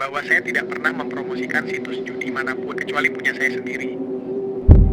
bahwa saya tidak pernah mempromosikan situs judi manapun kecuali punya saya sendiri.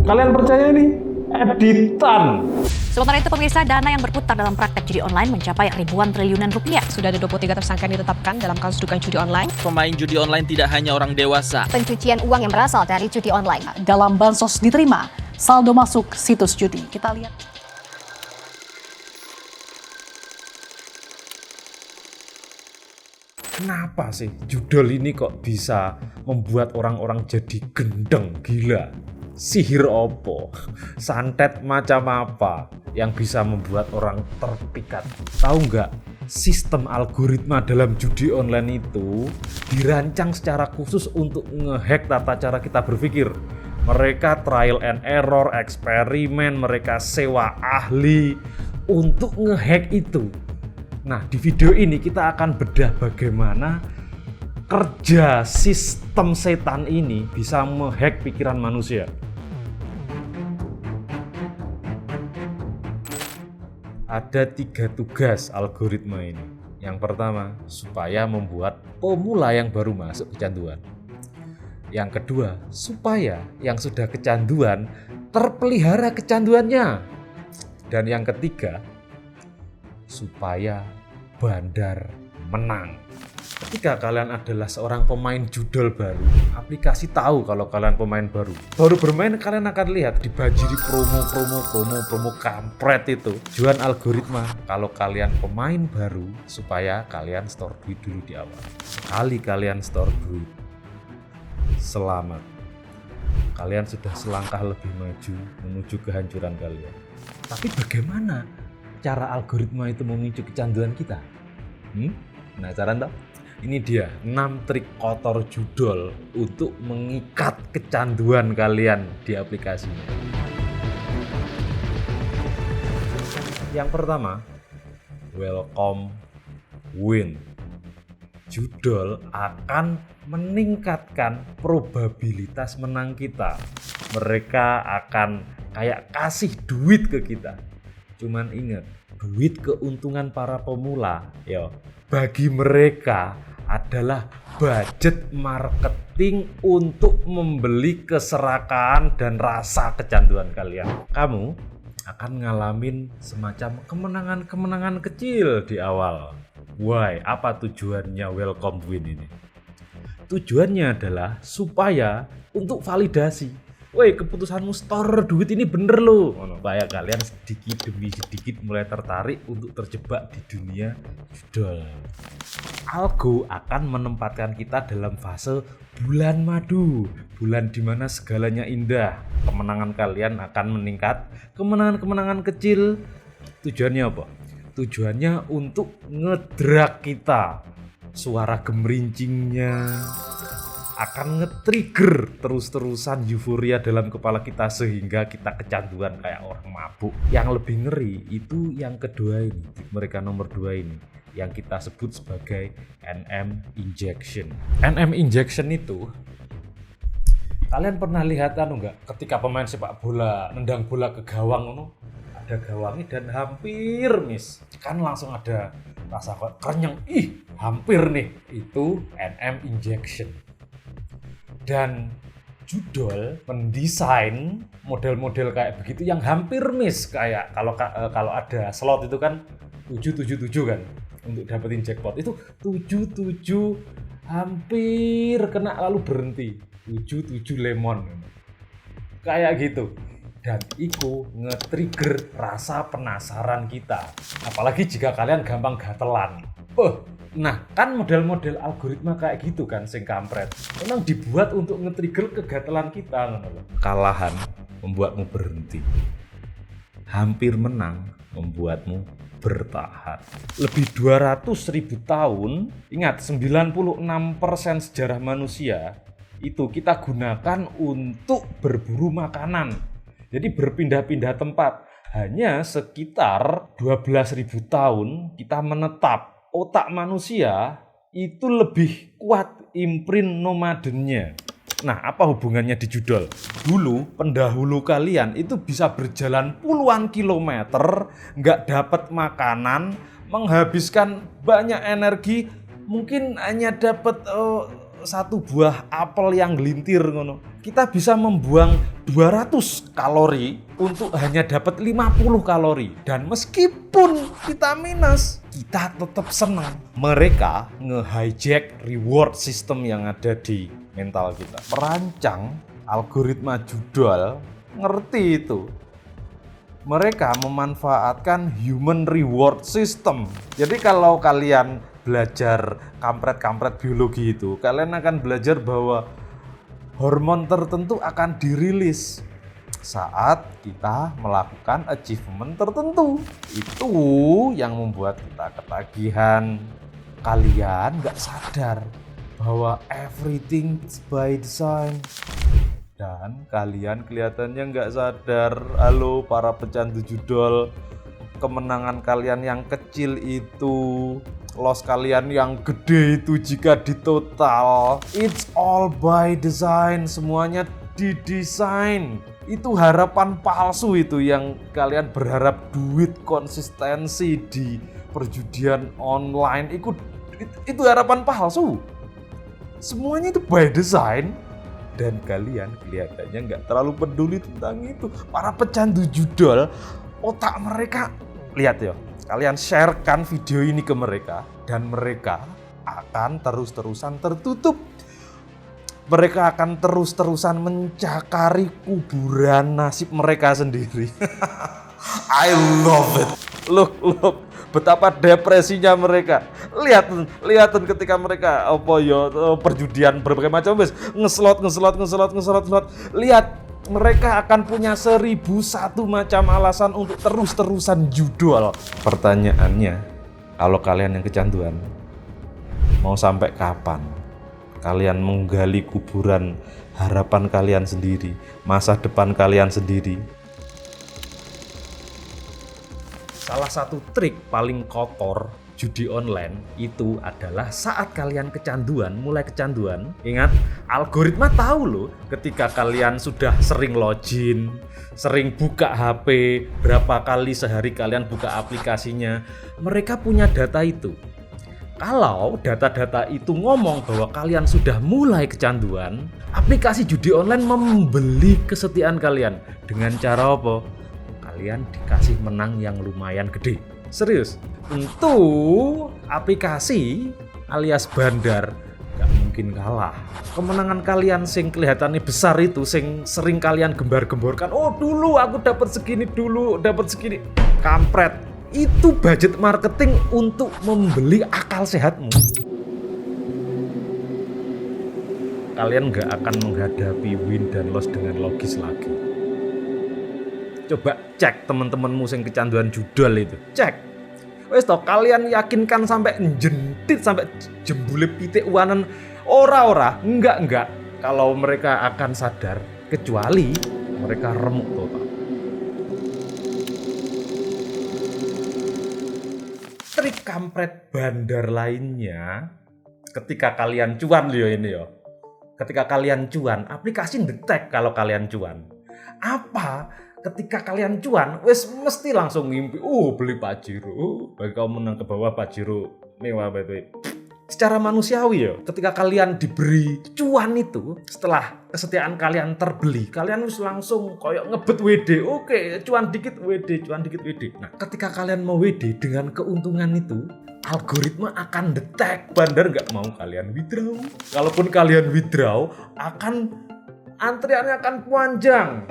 Kalian percaya ini? Editan. Sementara itu pemirsa, dana yang berputar dalam praktek judi online mencapai ribuan triliunan rupiah. Sudah ada 23 tersangka yang ditetapkan dalam kasus dugaan judi online. Pemain judi online tidak hanya orang dewasa. Pencucian uang yang berasal dari judi online. Dalam bansos diterima, saldo masuk situs judi. Kita lihat. Kenapa sih judul ini kok bisa membuat orang-orang jadi gendeng, gila? Sihir opo? Santet macam apa yang bisa membuat orang terpikat? Tahu nggak? Sistem algoritma dalam judi online itu dirancang secara khusus untuk ngehack tata cara kita berpikir. Mereka trial and error, eksperimen, mereka sewa ahli untuk ngehack itu. Nah, di video ini kita akan bedah bagaimana kerja sistem setan ini bisa menghack pikiran manusia. Ada 3 tugas algoritma ini. Yang pertama, supaya membuat pemula yang baru masuk kecanduan. Yang kedua, supaya yang sudah kecanduan terpelihara kecanduannya. Dan yang ketiga, supaya bandar menang. Ketika kalian adalah seorang pemain judol baru, aplikasi tahu kalau kalian pemain baru. Baru bermain kalian akan lihat dibanjiri promo kampret itu. Tujuan algoritma kalau kalian pemain baru supaya kalian store duit dulu di awal. Sekali kalian store duit, selamat. Kalian sudah selangkah lebih maju menuju kehancuran kalian. Tapi bagaimana cara algoritma itu memicu kecanduan kita? Penasaran toh? Ini dia 6 trik kotor judol untuk mengikat kecanduan kalian di aplikasi. Yang pertama, welcome win. Judol akan meningkatkan probabilitas menang kita. Mereka akan kayak kasih duit ke kita. Cuman ingat, duit keuntungan para pemula bagi mereka adalah budget marketing untuk membeli keserakahan dan rasa kecanduan kalian. Kamu akan ngalamin semacam kemenangan-kemenangan kecil di awal. Why? Apa tujuannya welcome win ini? Tujuannya adalah supaya untuk validasi. Woi, keputusanmu store duit ini bener loh. Supaya kalian sedikit demi sedikit mulai tertarik untuk terjebak di dunia judol. Algo akan menempatkan kita dalam fase bulan madu. Bulan dimana segalanya indah. Kemenangan kalian akan meningkat. Kemenangan-kemenangan kecil. Tujuannya apa? Tujuannya untuk ngedrak kita. Suara gemerincingnya akan nge-trigger terus-terusan euforia dalam kepala kita sehingga kita kecanduan kayak orang mabuk. Yang lebih ngeri itu yang kedua ini, mereka nomor 2 ini yang kita sebut sebagai NM injection. NM injection itu kalian pernah lihat enggak ketika pemain sepak bola nendang bola ke gawang ada gawangnya dan hampir miss, kan langsung ada rasa kerenyang, hampir nih, itu NM injection. Dan judol mendesain model-model kayak begitu yang hampir miss, kayak kalau ada slot itu kan 777 kan untuk dapetin jackpot, itu 77 hampir kena lalu berhenti, 77 lemon kayak gitu. Dan itu nge-trigger rasa penasaran kita, apalagi jika kalian gampang gatelan. Nah, kan model-model algoritma kayak gitu kan sing kampret. Memang dibuat untuk nge-trigger kegatelan kita. Kalahan membuatmu berhenti. Hampir menang membuatmu bertahan. Lebih 200.000 tahun, ingat 96% sejarah manusia itu kita gunakan untuk berburu makanan. Jadi berpindah-pindah tempat. Hanya sekitar 12.000 tahun kita menetap. Otak manusia itu lebih kuat imprint nomadennya. Nah, apa hubungannya di judol? Dulu pendahulu kalian itu bisa berjalan puluhan kilometer, nggak dapat makanan, menghabiskan banyak energi, mungkin hanya dapat satu buah apel yang gelintir ngono. Kita bisa membuang 200 kalori untuk hanya dapat 50 kalori. Dan meskipun kita minus, kita tetap senang. Mereka nge-hijack reward system yang ada di mental kita. Perancang algoritma judul ngerti itu. Mereka memanfaatkan human reward system. Jadi kalau kalian belajar kampret-kampret biologi itu, kalian akan belajar bahwa hormon tertentu akan dirilis saat kita melakukan achievement tertentu. Itu yang membuat kita ketagihan. Kalian nggak sadar bahwa everything is by design. Dan kalian kelihatannya nggak sadar, halo para pecandu judul, kemenangan kalian yang kecil itu, loss kalian yang gede itu jika ditotal, it's all by design, semuanya didesain. Itu harapan palsu itu yang kalian berharap duit konsistensi di perjudian online, itu harapan palsu. Semuanya itu by design. Dan kalian kelihatannya nggak terlalu peduli tentang itu. Para pecandu judul, otak mereka, lihat ya, kalian sharekan video ini ke mereka, dan mereka akan terus-terusan tertutup. Mereka akan terus-terusan mencakari kuburan nasib mereka sendiri. I love it. Look, betapa depresinya mereka. Lihat ketika mereka perjudian berbagai macam ngeslot. Lihat, mereka akan punya 1001 macam alasan untuk terus-terusan judul. Pertanyaannya, kalau kalian yang kecanduan, mau sampai kapan kalian menggali kuburan harapan kalian sendiri, masa depan kalian sendiri? Salah satu trik paling kotor judi online itu adalah saat kalian mulai kecanduan. Ingat, algoritma tahu loh ketika kalian sudah sering login, sering buka HP, berapa kali sehari kalian buka aplikasinya. Mereka punya data itu. Kalau data-data itu ngomong bahwa kalian sudah mulai kecanduan, aplikasi judi online membeli kesetiaan kalian. Dengan cara apa? Kalian dikasih menang yang lumayan gede. Serius, tentu aplikasi alias bandar gak mungkin kalah. Kemenangan kalian sing kelihatannya besar itu, sing sering kalian gembar-gemborkan, oh dulu aku dapat segini, kampret. Itu budget marketing untuk membeli akal sehatmu. Kalian gak akan menghadapi win dan loss dengan logis lagi. Coba cek teman-temanmu yang kecanduan judul itu. Cek. Wes toh, kalian yakinkan sampai jentit, sampai jembule pitik uanan. Ora. Enggak. Kalau mereka akan sadar, kecuali mereka remuk total. Trik kampret bandar lainnya, ketika kalian cuan Ketika kalian cuan, aplikasi ngetek kalau kalian cuan. Apa? Ketika kalian cuan, wes mesti langsung ngimpi, beli Pajero, bagi kau menang ke bawah Pajero mewah betul. Secara manusiawi ya, ketika kalian diberi cuan itu, setelah kesetiaan kalian terbeli, kalian harus langsung koyok ngebet WD, oke, cuan dikit WD. Nah, ketika kalian mau WD dengan keuntungan itu, algoritma akan detect bandar nggak mau kalian withdraw. Kalaupun kalian withdraw, antriannya akan panjang.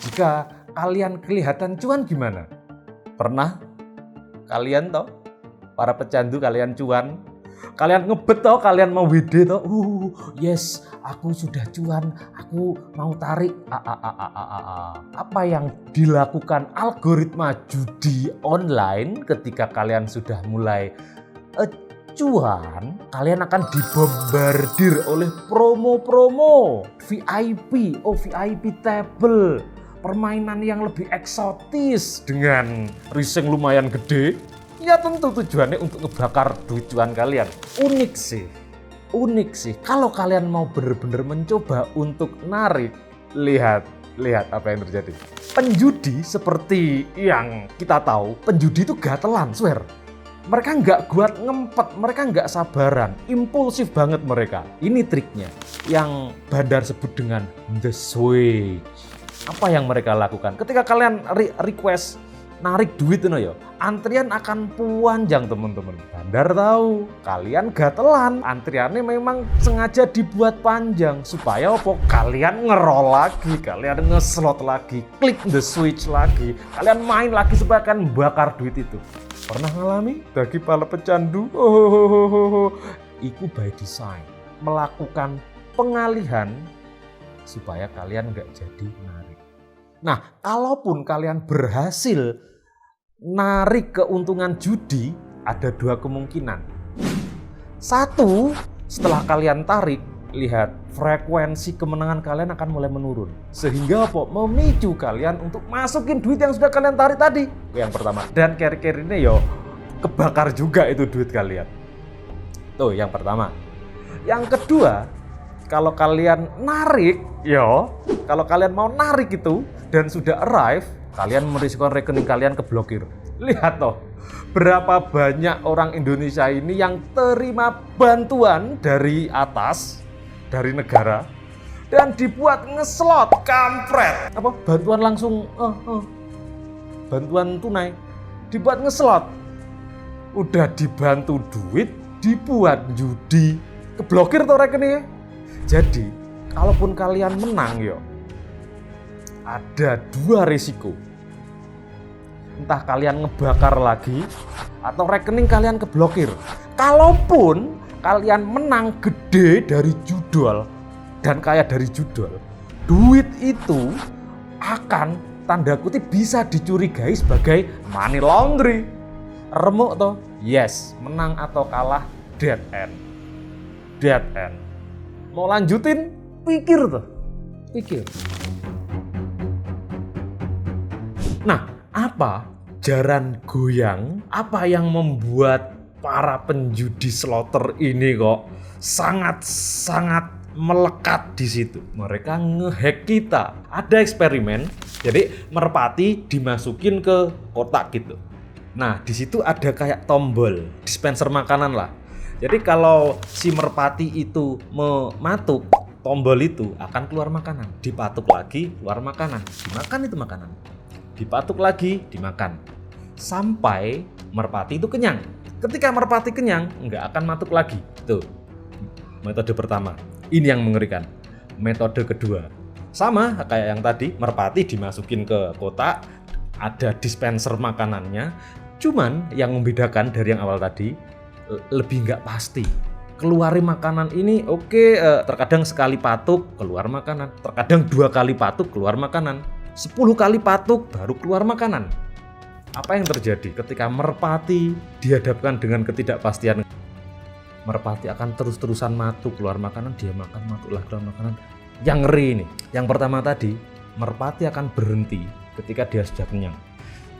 Jika kalian kelihatan cuan gimana? Pernah? Kalian toh? Para pecandu kalian cuan? Kalian ngebet toh? Kalian mau WD toh? Yes, aku sudah cuan, aku mau tarik. Apa yang dilakukan algoritma judi online ketika kalian sudah mulai cuan? Kalian akan dibombardir oleh promo-promo VIP, VIP table, permainan yang lebih eksotis dengan rising lumayan gede. Ya tentu tujuannya untuk ngebakar duit cuan kalian. Unik sih. Kalau kalian mau benar-benar mencoba untuk narik, lihat apa yang terjadi. Penjudi seperti yang kita tahu, penjudi itu gatelan, swear. Mereka nggak kuat ngempet, mereka nggak sabaran, impulsif banget mereka. Ini triknya yang Bandar sebut dengan the switch. Apa yang mereka lakukan? Ketika kalian request narik duit itu ya, antrian akan panjang teman-teman. Bandar tahu, kalian gatelan. Antriannya memang sengaja dibuat panjang supaya apa? Kalian ngerol lagi, kalian ngeslot lagi, klik the switch lagi, kalian main lagi supaya kalian bakar duit itu. Pernah ngalami? Bagi para pecandu, iku by design, melakukan pengalihan supaya kalian nggak jadi narik. Nah, kalaupun kalian berhasil narik keuntungan judi, ada dua kemungkinan. Satu, setelah kalian tarik, lihat frekuensi kemenangan kalian akan mulai menurun. Sehingga apa? Memicu kalian untuk masukin duit yang sudah kalian tarik tadi. Yang pertama. Dan carry-carry ini yo kebakar juga itu duit kalian. Tuh yang pertama. Yang kedua, kalau kalian narik, kalau kalian mau narik itu dan sudah arrive, kalian merisikokan rekening kalian keblokir. Lihat toh, berapa banyak orang Indonesia ini yang terima bantuan dari atas, dari negara, dan dibuat ngeslot, kampret. Apa? Bantuan langsung, bantuan tunai, dibuat ngeslot. Udah dibantu duit, dibuat judi, keblokir toh rekeningnya. Jadi, kalaupun kalian menang ada dua risiko. Entah kalian ngebakar lagi atau rekening kalian keblokir. Kalaupun kalian menang gede dari judol dan kaya dari judol, duit itu akan tanda kutip bisa dicurigai sebagai money laundry. Remuk toh? Yes, menang atau kalah dead end. Dead end. Mau lanjutin? Pikir tuh. Pikir. Nah, apa jaran goyang? Apa yang membuat para penjudi slotter ini kok sangat-sangat melekat di situ? Mereka ngehack kita. Ada eksperimen, jadi merpati dimasukin ke kotak gitu. Nah, di situ ada kayak tombol dispenser makanan lah. Jadi kalau si merpati itu mematuk tombol itu akan keluar makanan. Dipatuk lagi, keluar makanan. Dimakan itu makanan. Dipatuk lagi, dimakan. Sampai merpati itu kenyang. Ketika merpati kenyang, nggak akan matuk lagi. Tuh, metode pertama. Ini yang mengerikan. Metode kedua. Sama kayak yang tadi, merpati dimasukin ke kotak, ada dispenser makanannya. Cuman yang membedakan dari yang awal tadi, lebih nggak pasti. Keluarin makanan ini terkadang sekali patuk, keluar makanan. Terkadang 2 kali patuk, keluar makanan. 10 kali patuk baru keluar makanan. Apa yang terjadi ketika merpati dihadapkan dengan ketidakpastian? Merpati akan terus-terusan matuk keluar makanan, dia makan, matuk lagi keluar makanan. Yang ngeri ini, yang pertama tadi, merpati akan berhenti ketika dia sudah kenyang.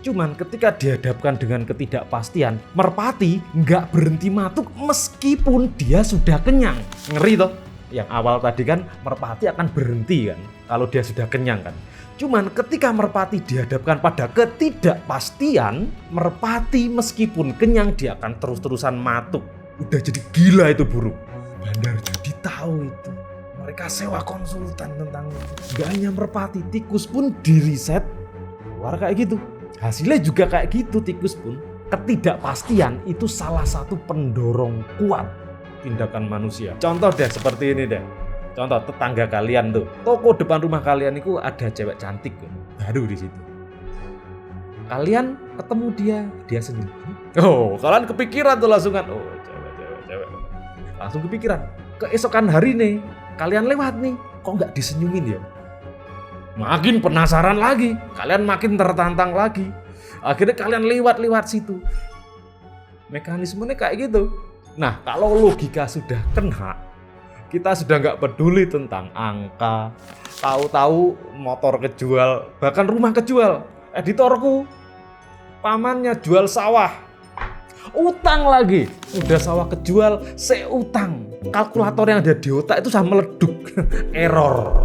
Cuman ketika dihadapkan dengan ketidakpastian, merpati nggak berhenti matuk meskipun dia sudah kenyang. Ngeri toh? Yang awal tadi kan merpati akan berhenti kan kalau dia sudah kenyang kan. Cuman ketika merpati dihadapkan pada ketidakpastian, merpati meskipun kenyang dia akan terus-terusan matuk. Udah jadi gila itu burung. Bandar judi tahu itu. Mereka sewa konsultan tentang itu. Gak hanya merpati, tikus pun diriset keluar kayak gitu. Hasilnya juga kayak gitu, tikus pun. Ketidakpastian itu salah satu pendorong kuat tindakan manusia. Contoh deh seperti ini deh. Contoh tetangga kalian tuh, toko depan rumah kalian itu ada cewek cantik baru di situ. Kalian ketemu dia senyum. Oh, kalian kepikiran tuh langsungan. Oh, cewek. Langsung kepikiran. Keesokan hari nih, kalian lewat nih, kok nggak disenyumin ya? Makin penasaran lagi, kalian makin tertantang lagi. Akhirnya kalian lewat situ. Mekanismenya kayak gitu. Nah, kalau logika sudah kena, kita sudah nggak peduli tentang angka, tahu-tahu motor kejual, bahkan rumah kejual. Editorku, pamannya jual sawah, utang lagi, udah sawah kejual, seutang. Kalkulator yang ada di otak itu sudah meleduk, error.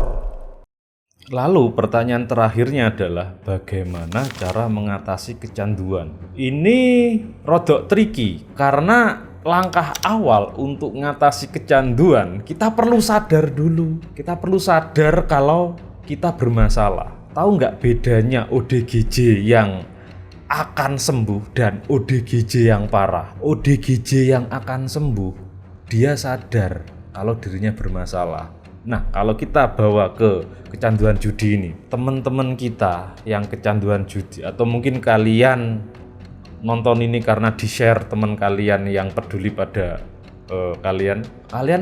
Lalu pertanyaan terakhirnya adalah bagaimana cara mengatasi kecanduan. Ini rodok tricky karena langkah awal untuk mengatasi kecanduan kita perlu sadar dulu. Kita perlu sadar kalau kita bermasalah. Tahu nggak bedanya ODGJ yang akan sembuh dan ODGJ yang parah? ODGJ yang akan sembuh, dia sadar kalau dirinya bermasalah. Nah, kalau kita bawa ke kecanduan judi ini, teman-teman kita yang kecanduan judi, atau mungkin kalian nonton ini karena di-share teman kalian yang peduli pada kalian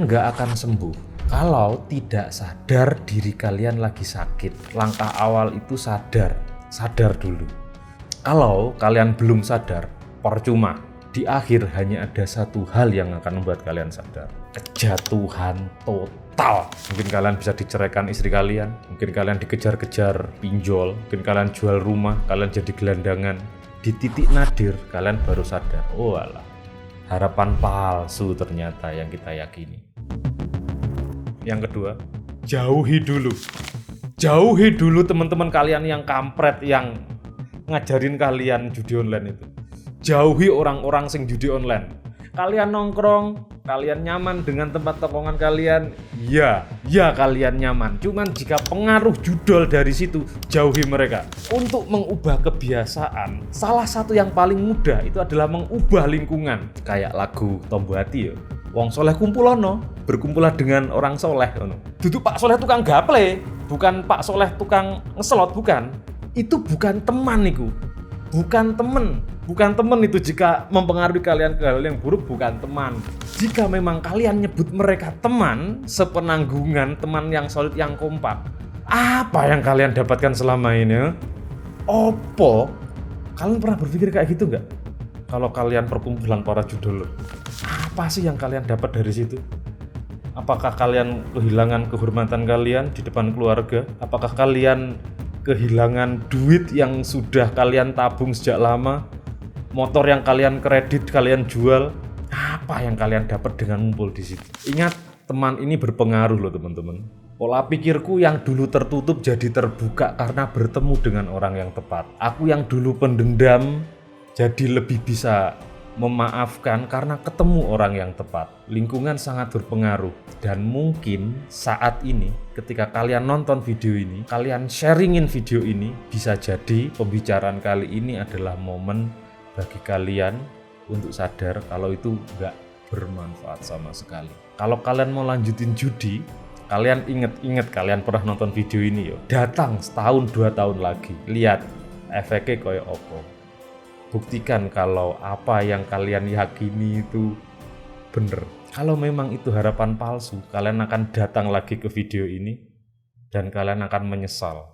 nggak akan sembuh kalau tidak sadar diri kalian lagi sakit. Langkah awal itu sadar dulu. Kalau kalian belum sadar, percuma. Di akhir hanya ada satu hal yang akan membuat kalian sadar. Kejatuhan total. Mungkin kalian bisa diceraikan istri kalian, mungkin kalian dikejar-kejar pinjol, mungkin kalian jual rumah, kalian jadi gelandangan. Di titik nadir kalian baru sadar, oh alah, harapan palsu ternyata yang kita yakini. Yang kedua, jauhi dulu teman-teman kalian yang kampret, yang ngajarin kalian judi online itu. Jauhi orang-orang sing judi online. Kalian nongkrong, kalian nyaman dengan tempat tongkrongan kalian, ya kalian nyaman. Cuman jika pengaruh judol dari situ, jauhi mereka. Untuk mengubah kebiasaan, salah satu yang paling mudah itu adalah mengubah lingkungan. Kayak lagu Tombo Hati ya. Wong soleh kumpulono, berkumpulah dengan orang soleh. Duduk Pak Soleh tukang gaple, bukan Pak Soleh tukang ngeselot, bukan. Itu bukan teman itu. Bukan teman itu. Jika mempengaruhi kalian ke hal yang buruk, bukan teman. Jika memang kalian nyebut mereka teman, sepenanggungan, teman yang solid, yang kompak, apa yang kalian dapatkan selama ini? Opo? Kalian pernah berpikir kayak gitu nggak? Kalau kalian perkumpulan para judolor, apa sih yang kalian dapat dari situ? Apakah kalian kehilangan kehormatan kalian di depan keluarga? Apakah kalian kehilangan duit yang sudah kalian tabung sejak lama, motor yang kalian kredit, kalian jual? Apa yang kalian dapat dengan ngumpul di situ? Ingat, teman ini berpengaruh loh teman-teman. Pola pikirku yang dulu tertutup jadi terbuka karena bertemu dengan orang yang tepat. Aku yang dulu pendendam jadi lebih bisa memaafkan karena ketemu orang yang tepat. Lingkungan sangat berpengaruh, dan mungkin saat ini ketika kalian nonton video ini, kalian sharingin video ini, bisa jadi pembicaraan kali ini adalah momen bagi kalian untuk sadar kalau itu nggak bermanfaat sama sekali. Kalau kalian mau lanjutin judi, kalian inget kalian pernah nonton video ini yo. Datang setahun 2 tahun lagi, lihat efeknya kayak opo. Buktikan kalau apa yang kalian yakini itu bener. Kalau memang itu harapan palsu, kalian akan datang lagi ke video ini dan kalian akan menyesal.